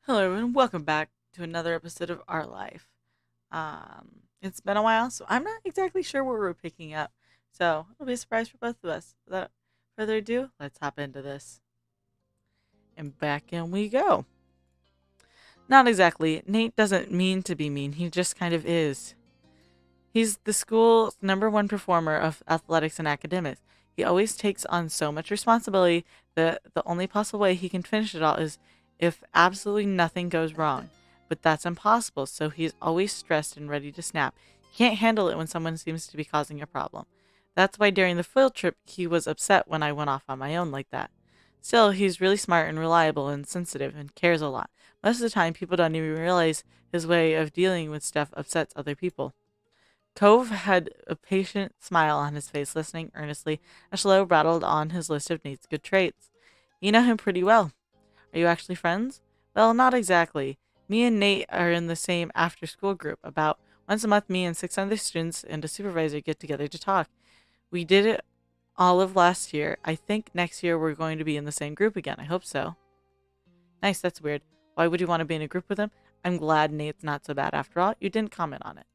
Hello, everyone. Welcome back to another episode of Our Life. It's been a while, so I'm not exactly sure where we're picking up. So it'll be a surprise for both of us. Without further ado, let's hop into this. And back in we go. Not exactly. Nate doesn't mean to be mean. He just kind of is. He's the school's number one performer of athletics and academics. He always takes on so much responsibility that the only possible way he can finish it all is if absolutely nothing goes wrong. But that's impossible, so he's always stressed and ready to snap. He can't handle it when someone seems to be causing a problem. That's why during the field trip, he was upset when I went off on my own like that. Still, he's really smart and reliable and sensitive and cares a lot. Most of the time, people don't even realize his way of dealing with stuff upsets other people. Cove had a patient smile on his face, listening earnestly as Shlo rattled on his list of Nate's good traits. You know him pretty well. Are you actually friends? Well, not exactly. Me and Nate are in the same after school group. About once a month, me and six other students and a supervisor get together to talk. We did it all of last year. I think next year we're going to be in the same group again. I hope so. Nice, that's weird. Why would you want to be in a group with him? I'm glad Nate's not so bad after all. You didn't comment on it.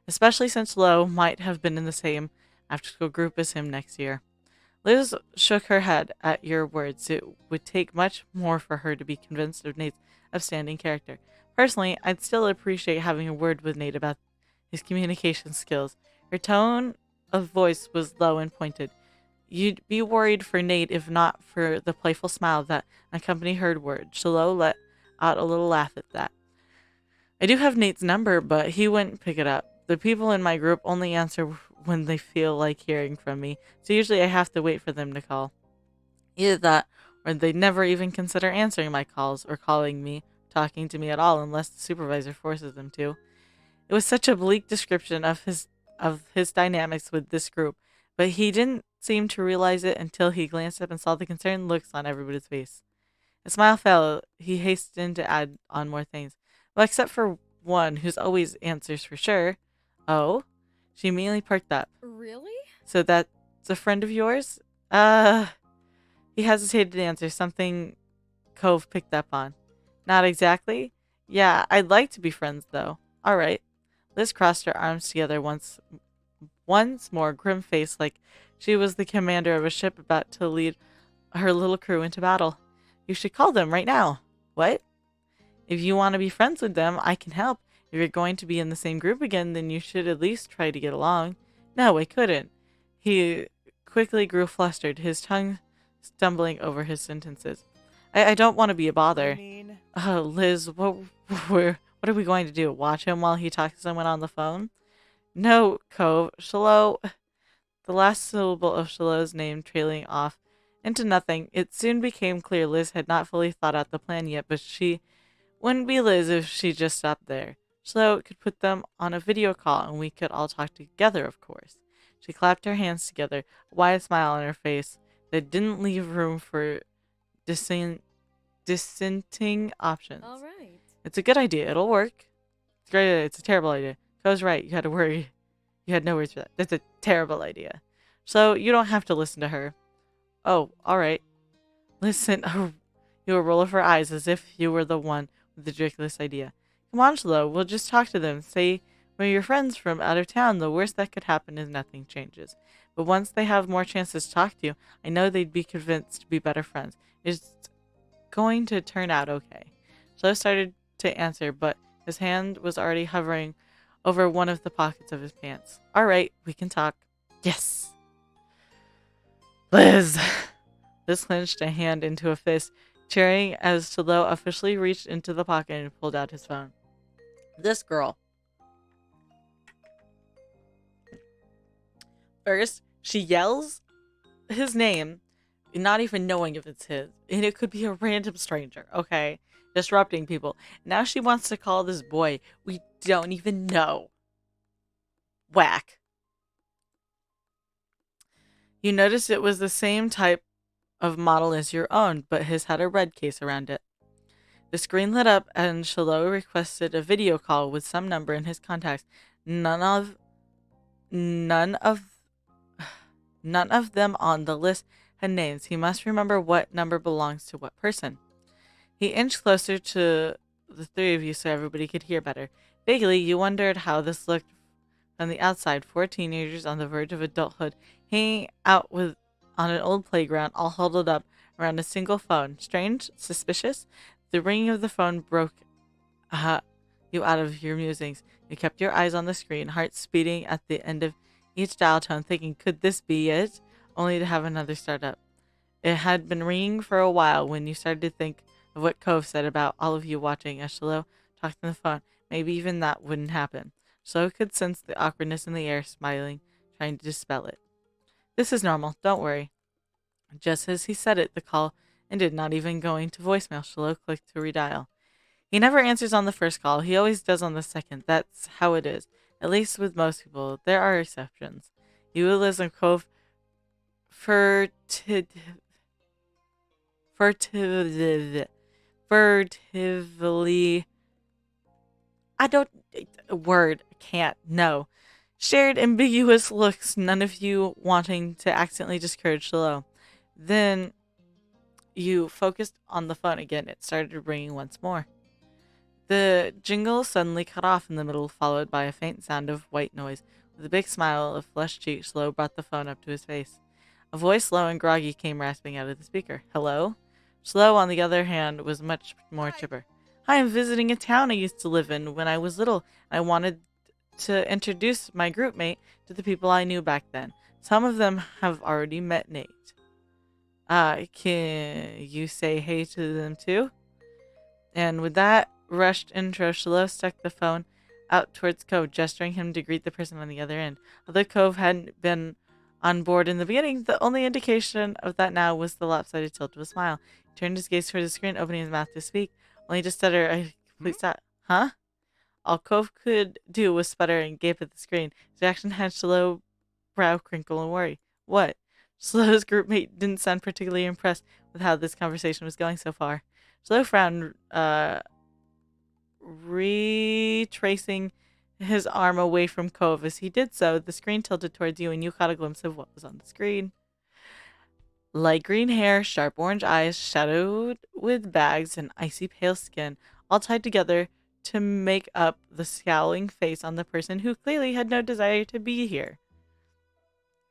Especially since Lo might have been in the same after school group as him next year. Liz shook her head at your words. It would take much more for her to be convinced of Nate's upstanding character. Personally, I'd still appreciate having a word with Nate about his communication skills. Her tone of voice was low and pointed. You'd be worried for Nate if not for the playful smile that accompanied her words. Shiloh let out a little laugh at that. I do have Nate's number, but he wouldn't pick it up. The people in my group only answer when they feel like hearing from me, so usually I have to wait for them to call. Either that, or they never even consider answering my calls or calling me, talking to me at all unless the supervisor forces them to. It was such a bleak description of his dynamics with this group, but he didn't seem to realize it until he glanced up and saw the concerned looks on everybody's face. A smile fell. He hastened to add on more things. Well, except for one who's always answers for sure. Oh? She immediately perked up. Really? So that's a friend of yours? Uh, he hesitated to answer, something Cove picked up on. Not exactly. Yeah, I'd like to be friends, though. All right. Liz crossed her arms together once more, grim-faced like she was the commander of a ship about to lead her little crew into battle. You should call them right now. What? If you want to be friends with them, I can help. If you're going to be in the same group again, then you should at least try to get along. No, I couldn't. He quickly grew flustered, his tongue stumbling over his sentences. I don't want to be a I bother. mean, Liz, what are we going to do? Watch him while he talks to someone on the phone? No, Cove. Shallow. The last syllable of Shalow's name trailing off into nothing. It soon became clear Liz had not fully thought out the plan yet, but she wouldn't be Liz if she just stopped there. Shallow could put them on a video call and we could all talk together, of course. She clapped her hands together, a wide smile on her face that didn't leave room for dissent, dissenting All options. right. It's a good idea. It'll work. It's a great idea. It's a terrible idea. Co's right. You had to worry. You had no words for that. That's a terrible idea. So you don't have to listen to her. Oh, all right. Listen. You will roll of her eyes as if you were the one with the ridiculous idea. Come on, Shlo. We'll just talk to them. Say we're your friends from out of town. The worst that could happen is nothing changes. But once they have more chances to talk to you, I know they'd be convinced to be better friends. It's going to turn out okay. Shlo started to answer, but his hand was already hovering over one of the pockets of his pants. All right, we can talk. Yes. Liz. Liz clenched a hand into a fist, cheering as Tilo officially reached into the pocket and pulled out his phone. This girl. First, she yells his name, not even knowing if it's his. And it could be a random stranger, okay? Disrupting people. Now she wants to call this boy we don't even know. Whack. You noticed it was the same type of model as your own, but his had a red case around it. The screen lit up and Shiloh requested a video call with some number in his contacts. None of none of none of them on the list had names. He must remember what number belongs to what person. He inched closer to the three of you so everybody could hear better. Vaguely, you wondered how this looked from the outside. Four teenagers on the verge of adulthood hanging out on an old playground, all huddled up around a single phone. Strange? Suspicious? The ringing of the phone broke uh, you out of your musings. You kept your eyes on the screen, heart speeding at the end of each dial tone, thinking, could this be it? Only to have another start up. It had been ringing for a while when you started to think of what Cove said about all of you watching as Shiloh talked on the phone. Maybe even that wouldn't happen. Shiloh could sense the awkwardness in the air, smiling, trying to dispel it. This is normal, don't worry. Just as he said it, the call ended, not even going to voicemail. Shiloh clicked to redial. He never answers on the first call. He always does on the second. That's how it is. At least with most people. There are exceptions. Ulysses and Cove furtively furtively. I don't. A word. Can't. No. Shared ambiguous looks, none of you wanting to accidentally discourage Shiloh. Then you focused on the phone again. It started ringing once more. The jingle suddenly cut off in the middle, followed by a faint sound of white noise. With a big smile of flushed cheeks, Shiloh brought the phone up to his face. A voice low and groggy came rasping out of the speaker. Hello? Shiloh, on the other hand, was much more chipper. Hi, I'm visiting a town I used to live in when I was little. I wanted to introduce my group mate to the people I knew back then. Some of them have already met Nate. Can you say hey to them too? And with that rushed intro, Shiloh stuck the phone out towards Cove, gesturing him to greet the person on the other end. Although Cove hadn't been on board in the beginning, the only indication of that now was the lopsided tilt of a smile. He turned his gaze towards the screen, opening his mouth to speak, only to stutter a complete stop. Huh? All Cove could do was sputter and gape at the screen. His reaction had Shiloh brow crinkle and worry. What? Shillow's group mate didn't sound particularly impressed with how this conversation was going so far. Shiloh frowned, retracing his arm away from Cove. As he did so, the screen tilted towards you and you caught a glimpse of what was on the screen. Light green hair, sharp orange eyes, shadowed with bags, and icy pale skin, all tied together to make up the scowling face on the person who clearly had no desire to be here.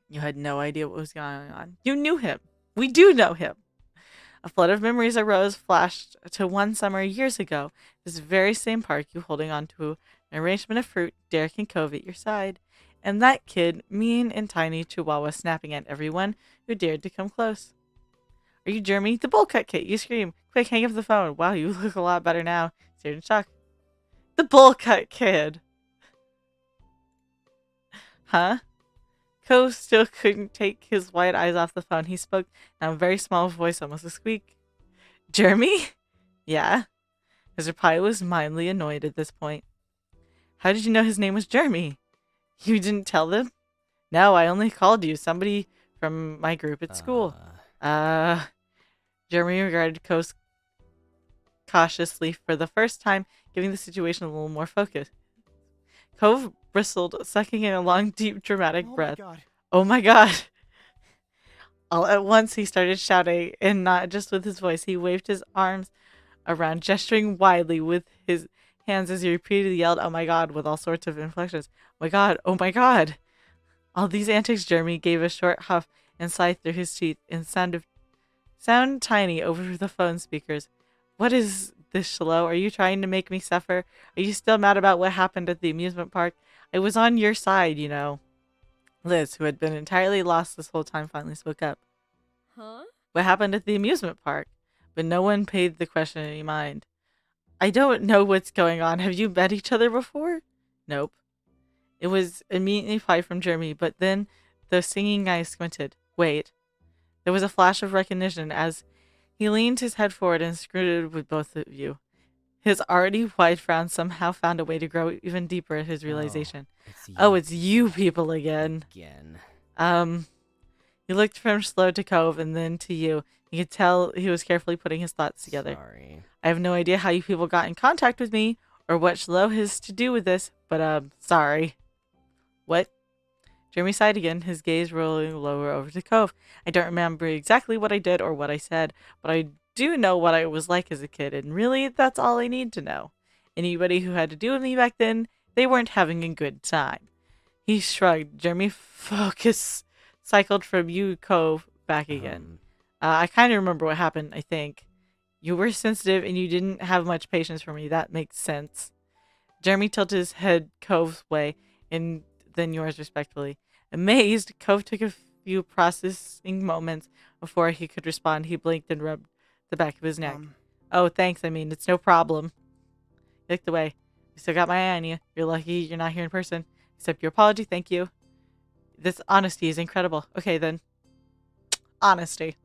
You had no idea what was going on. You knew him. We do know him. A flood of memories arose, flashed to one summer years ago. This very same park, you holding on to an arrangement of fruit, Derek and Cove at your side. And that kid, mean and tiny chihuahua, snapping at everyone who dared to come close. Are you Jeremy? The bowl cut kid, you scream. Quick, hang up the phone. Wow, you look a lot better now. Stared in shock. The bowl cut kid. Huh? Cove still couldn't take his wide eyes off the phone. He spoke in a very small voice, almost a squeak. Jeremy? Yeah. His reply was mildly annoyed at this point. How did you know his name was Jeremy? You didn't tell them? No, I only called you. Somebody from my group at school. Jeremy regarded Cove cautiously for the first time, giving the situation a little more focus. Cove bristled, sucking in a long, deep, dramatic breath. Oh my god. All at once, he started shouting, and not just with his voice. He waved his arms around, gesturing wildly with his hands as he repeatedly yelled, oh my god, with all sorts of inflections. Oh my god, oh my god. All these antics, Jeremy gave a short huff and sighed through his teeth and sound tiny over the phone speakers. What is this, Shiloh? Are you trying to make me suffer? Are you still mad about what happened at the amusement park? I was on your side, you know. Liz, who had been entirely lost this whole time, finally spoke up. Huh? What happened at the amusement park? But no one paid the question any mind. I don't know what's going on. Have you met each other before? Nope. It was immediately replied from Jeremy, but then the singing guy squinted. Wait. There was a flash of recognition as he leaned his head forward and scrutinized with both of you. His already wide frown somehow found a way to grow even deeper at his realization. It's you people again. He looked from Shiloh to Cove and then to you. You could tell he was carefully putting his thoughts together. Sorry. I have no idea how you people got in contact with me or what Shiloh has to do with this, but sorry. What? Jeremy sighed again, his gaze rolling lower over to Cove. I don't remember exactly what I did or what I said, but I do know what I was like as a kid, and really, that's all I need to know. Anybody who had to do with me back then, they weren't having a good time. He shrugged. Jeremy focus cycled from you, Cove, back again. I kind of remember what happened, I think. You were sensitive and you didn't have much patience for me. That makes sense. Jeremy tilted his head Cove's way and then yours respectfully. Amazed, Cove took a few processing moments before he could respond. He blinked and rubbed the back of his neck. Oh, thanks. I mean, it's no problem. He looked away. I still got my eye on you. You're lucky you're not here in person. Accept your apology. Thank you. This honesty is incredible. Okay, then. Honesty.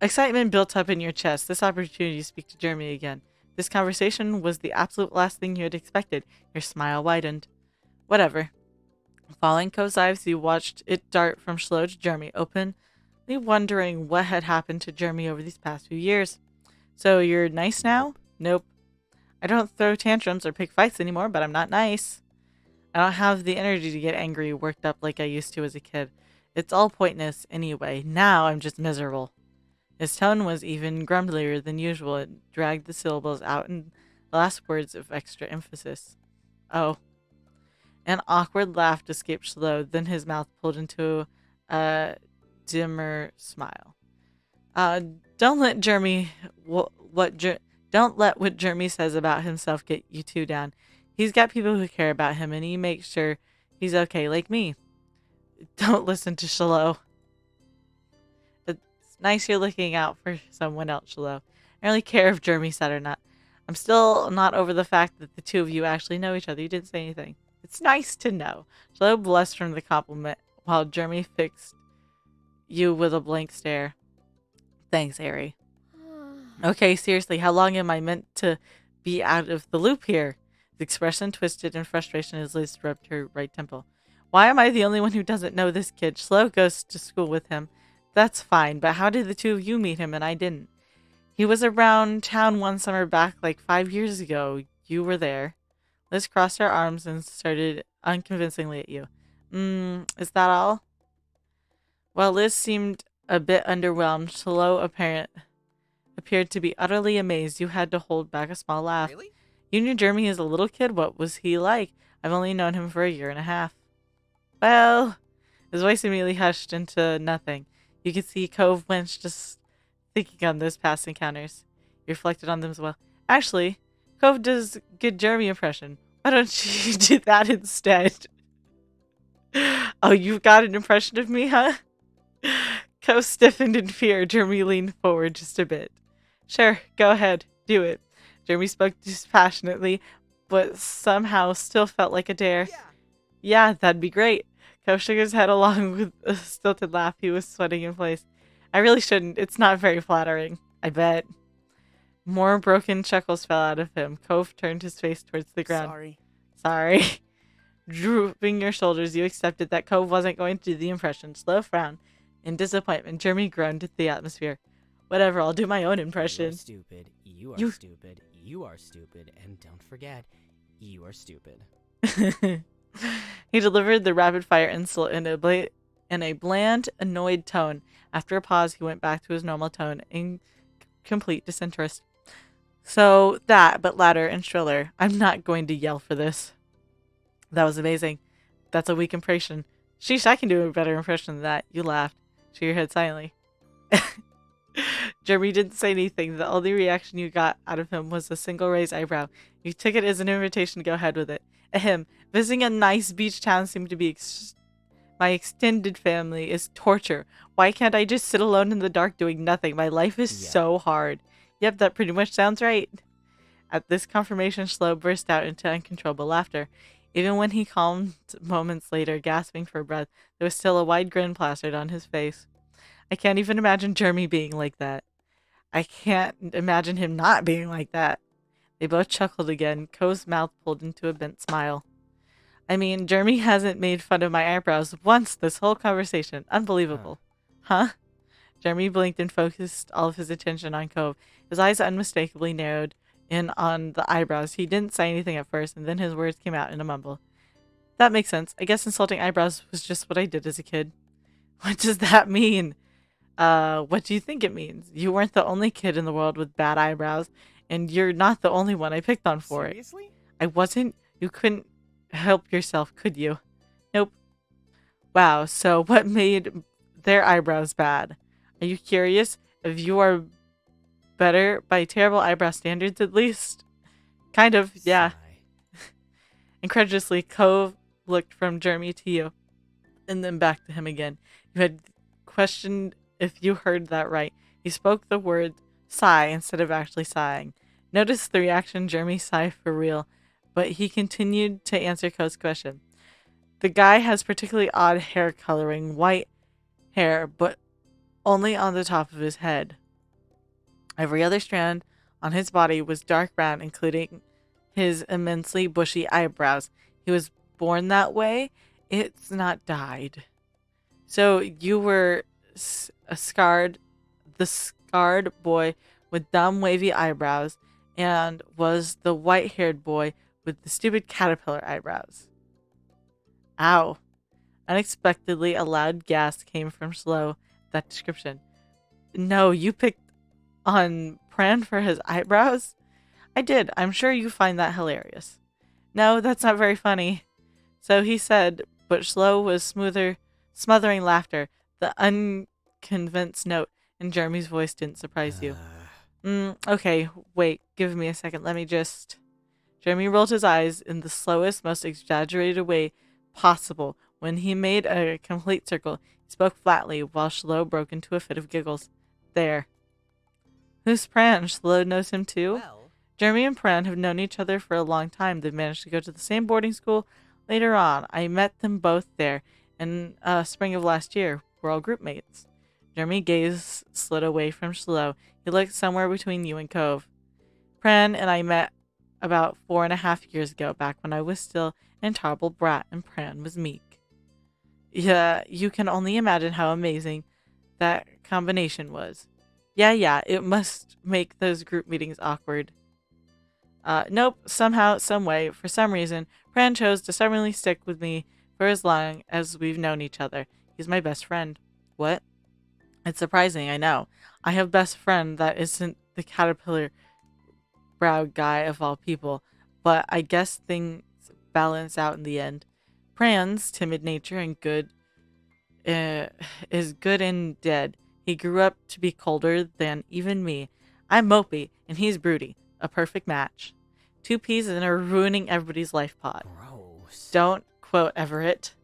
Excitement built up in your chest. This opportunity to speak to Jeremy again. This conversation was the absolute last thing you had expected. Your smile widened. Whatever. Following Cove's eyes, you watched it dart from Shlo to Jeremy, openly wondering what had happened to Jeremy over these past few years. So you're nice now? Nope. I don't throw tantrums or pick fights anymore, but I'm not nice. I don't have the energy to get angry, worked up like I used to as a kid. It's all pointless anyway. Now I'm just miserable. His tone was even grumblier than usual. It dragged the syllables out in the last words of extra emphasis. Oh. An awkward laugh escaped Shlo, then his mouth pulled into a dimmer smile. Don't let Jeremy don't let what Jeremy says about himself get you too down. He's got people who care about him, and he makes sure he's okay, like me. Don't listen to Shlo. It's nice you're looking out for someone else, Shlo. I don't really care if Jeremy said or not. I'm still not over the fact that the two of you actually know each other. You didn't say anything. It's nice to know. Shlo blushed from the compliment, while Jeremy fixed you with a blank stare. Thanks, Harry. Okay, seriously, how long am I meant to be out of the loop here? The expression twisted in frustration as Liz rubbed her right temple. Why am I the only one who doesn't know this kid? Shlo goes to school with him. That's fine, but how did the two of you meet him and I didn't? He was around town one summer back like 5 years ago. You were there. Liz crossed her arms and started unconvincingly at you. Is that all? While Liz seemed a bit underwhelmed, Shlo appeared to be utterly amazed. You had to hold back a small laugh. Really? You knew Jeremy as a little kid. What was he like? I've only known him for a year and a half. Well, his voice immediately hushed into nothing. You could see Cove Wench just thinking on those past encounters. You reflected on them as well. Actually, Cove does good Jeremy impression. Why don't you do that instead? Oh, you've got an impression of me, huh? Cove stiffened in fear. Jeremy leaned forward just a bit. Sure, go ahead. Do it. Jeremy spoke dispassionately, but somehow still felt like a dare. Yeah, that'd be great. Cove shook his head along with a stilted laugh. He was sweating in place. I really shouldn't. It's not very flattering. I bet. More broken chuckles fell out of him. Cove turned his face towards the ground. Sorry. Drooping your shoulders, you accepted that Cove wasn't going to do the impression. Slow frown. In disappointment, Jeremy groaned at the atmosphere. Whatever, I'll do my own impression. You are stupid. You are stupid. You are stupid. And don't forget, you are stupid. He delivered the rapid-fire insult in a bland, annoyed tone. After a pause, he went back to his normal tone in complete disinterest. So that, but louder and shriller. I'm not going to yell for this. That was amazing. That's a weak impression. Sheesh, I can do a better impression than that. You laughed. Shook your head silently. Jeremy didn't say anything. The only reaction you got out of him was a single raised eyebrow. You took it as an invitation to go ahead with it. Ahem. Visiting a nice beach town seemed to be my extended family is torture. Why can't I just sit alone in the dark doing nothing? My life is so hard. Yep, that pretty much sounds right. At this confirmation, Shlo burst out into uncontrollable laughter. Even when he calmed moments later, gasping for breath, there was still a wide grin plastered on his face. I can't even imagine Jeremy being like that. I can't imagine him not being like that. They both chuckled again. Cove's mouth pulled into a bent smile. I mean, Jeremy hasn't made fun of my eyebrows once this whole conversation. Unbelievable. Huh? Jeremy blinked and focused all of his attention on Cove. His eyes unmistakably narrowed in on the eyebrows. He didn't say anything at first, and then his words came out in a mumble. That makes sense. I guess insulting eyebrows was just what I did as a kid. What does that mean? What do you think it means? You weren't the only kid in the world with bad eyebrows, and you're not the only one I picked on for it. Seriously? I wasn't. You couldn't help yourself, could you? Nope. Wow, so what made their eyebrows bad? Are you curious if you are better by terrible eyebrow standards at least? Kind of, yeah. Sigh. Incredulously, Cove looked from Jeremy to you, and then back to him again. You had questioned if you heard that right. He spoke the word sigh instead of actually sighing. Notice the reaction Jeremy sighed for real, but he continued to answer Cove's question. The guy has particularly odd hair coloring, white hair, but only on the top of his head. Every other strand on his body was dark brown, including his immensely bushy eyebrows. He was born that way. It's not dyed. So you were the scarred boy with dumb wavy eyebrows, and was the white-haired boy with the stupid caterpillar eyebrows. Ow. Unexpectedly, a loud gasp came from Slow at that description. No, you picked on Pran for his eyebrows? I did. I'm sure you find that hilarious. No, that's not very funny. So he said, but Slow was smothering laughter. The unconvinced note in Jeremy's voice didn't surprise you. Okay, wait, give me a second. Let me just... Jeremy rolled his eyes in the slowest, most exaggerated way possible. When he made a complete circle, he spoke flatly, while Shlo broke into a fit of giggles. There. Who's Pran? Shlo knows him too? Well, Jeremy and Pran have known each other for a long time. They've managed to go to the same boarding school later on. I met them both there in spring of last year. We're all group mates. Jeremy's gaze slid away from Shlo. He looked somewhere between you and Cove. Pran and I met about 4.5 years ago, back when I was still an intolerable brat and Pran was meek. Yeah, you can only imagine how amazing that combination was. Yeah, it must make those group meetings awkward. Nope, somehow, someway, for some reason, Pran chose to stubbornly stick with me for as long as we've known each other. He's my best friend. What? It's surprising, I know. I have a best friend that isn't the caterpillar browed guy of all people, but I guess things balance out in the end. Pran's timid nature and is good and dead. He grew up to be colder than even me. I'm mopey, and he's broody. A perfect match. Two peas and are ruining everybody's life pod. gross. Don't quote Everett.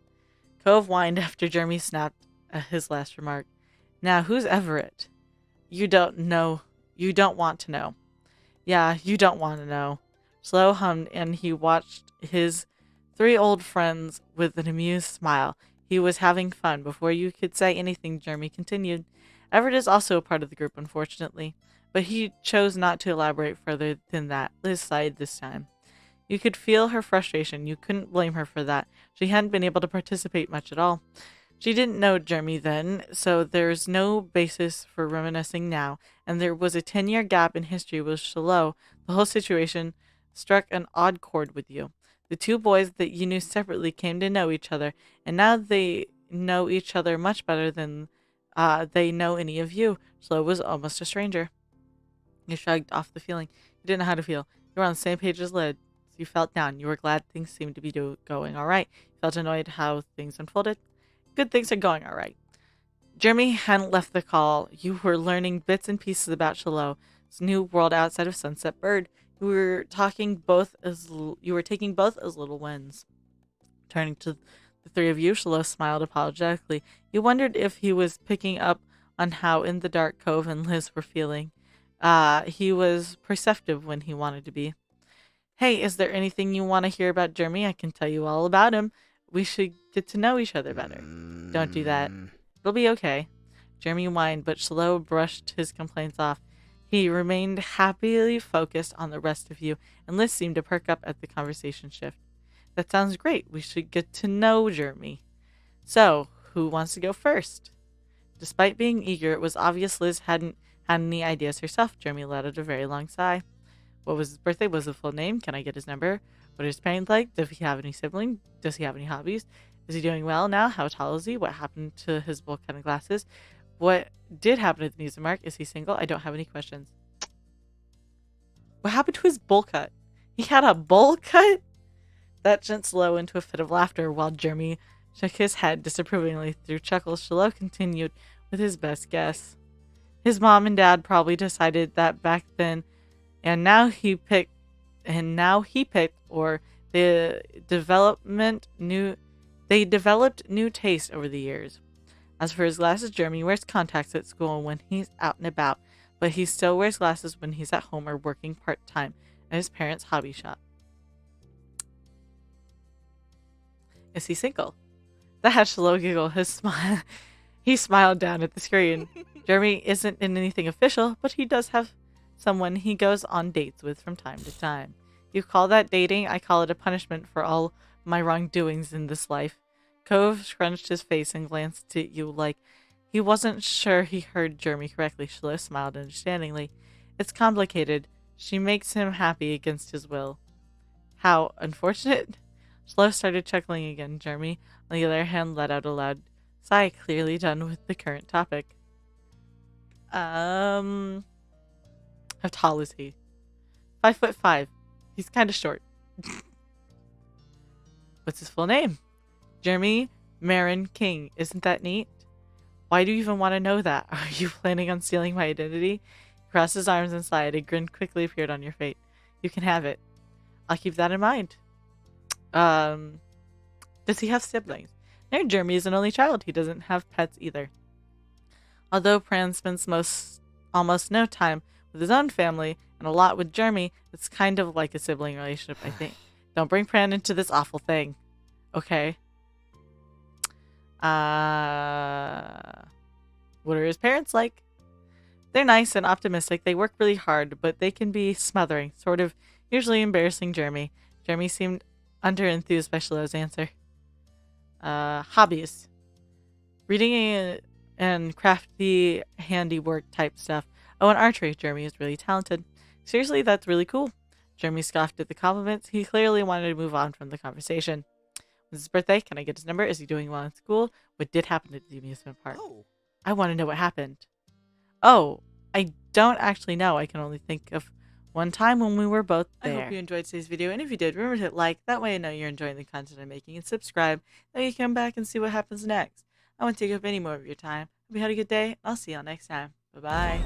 Cove whined after Jeremy snapped at his last remark. Now, who's Everett? You don't know. You don't want to know. Yeah, you don't want to know. Slow hummed, and he watched his 3 old friends with an amused smile. He was having fun. Before you could say anything, Jeremy continued. Everett is also a part of the group, unfortunately, but he chose not to elaborate further than that. Liz sighed this time. You could feel her frustration. You couldn't blame her for that. She hadn't been able to participate much at all. She didn't know Jeremy then, so there's no basis for reminiscing now, and there was a 10-year gap in history with Shiloh. The whole situation struck an odd chord with you. The 2 boys that you knew separately came to know each other, and now they know each other much better than they know any of you. Shiloh was almost a stranger. You shrugged off the feeling. You didn't know how to feel. You were on the same page as Lid. You felt down. You were glad things seemed to be going all right. You felt annoyed how things unfolded. Good, things are going all right. Jeremy hadn't left the call. You were learning bits and pieces about Shiloh's new world outside of Sunset Bird. You were taking both as little wins. Turning to the 3 of you, Shiloh smiled apologetically. You wondered if he was picking up on how in the dark Cove and Liz were feeling. He was perceptive when he wanted to be. Hey, is there anything you want to hear about Jeremy? I can tell you all about him. We should get to know each other better. Don't do that. It'll be okay. Jeremy whined, but Shiloh brushed his complaints off. He remained happily focused on the rest of you, and Liz seemed to perk up at the conversation shift. That sounds great. We should get to know Jeremy. So, who wants to go first? Despite being eager, it was obvious Liz hadn't had any ideas herself. Jeremy let out a very long sigh. What was his birthday? Was his full name? Can I get his number? What are his parents like? Does he have any siblings? Does he have any hobbies? Is he doing well now? How tall is he? What happened to his volcanic glasses? What did happen to the music mark? Is he single? I don't have any questions. What happened to his bowl cut? He had a bowl cut? That sent Slow into a fit of laughter while Jeremy shook his head disapprovingly. Through chuckles, Shiloh continued with his best guess. His mom and dad probably decided that back then, and now he picked, or they developed new taste over the years. As for his glasses, Jeremy wears contacts at school when he's out and about, but he still wears glasses when he's at home or working part-time at his parents' hobby shop. Is he single? That had Shiloh giggle. He smiled down at the screen. Jeremy isn't in anything official, but he does have someone he goes on dates with from time to time. You call that dating? I call it a punishment for all my wrongdoings in this life. Cove scrunched his face and glanced at you like he wasn't sure he heard Jeremy correctly. Shiloh smiled understandingly. It's complicated. She makes him happy against his will. How unfortunate. Shiloh started chuckling again. Jeremy, on the other hand, let out a loud sigh, clearly done with the current topic. How tall is he? 5'5". He's kind of short. What's his full name? Jeremy Marin King. Isn't that neat? Why do you even want to know that? Are you planning on stealing my identity? He crossed his arms and sighed. A grin quickly appeared on your face. You can have it. I'll keep that in mind. Does he have siblings? No, Jeremy is an only child. He doesn't have pets either. Although Pran spends almost no time with his own family and a lot with Jeremy, it's kind of like a sibling relationship, I think. Don't bring Pran into this awful thing. Okay. What are his parents like? They're nice and optimistic. They work really hard, but they can be smothering, sort of usually embarrassing Jeremy. Jeremy seemed underenthused by Shiloh's answer. Hobbies. Reading and crafty handiwork type stuff. Oh, and archery. Jeremy is really talented. Seriously, that's really cool. Jeremy scoffed at the compliments. He clearly wanted to move on from the conversation. When's his birthday? Can I get his number? Is he doing well in school? What did happen at the amusement park? Oh. I want to know what happened. Oh, I don't actually know. I can only think of one time when we were both there. I hope you enjoyed today's video, and if you did, remember to hit like. That way I know you're enjoying the content I'm making, and subscribe. Then you can come back and see what happens next. I won't take up any more of your time. Hope you had a good day. I'll see y'all next time. Bye-bye.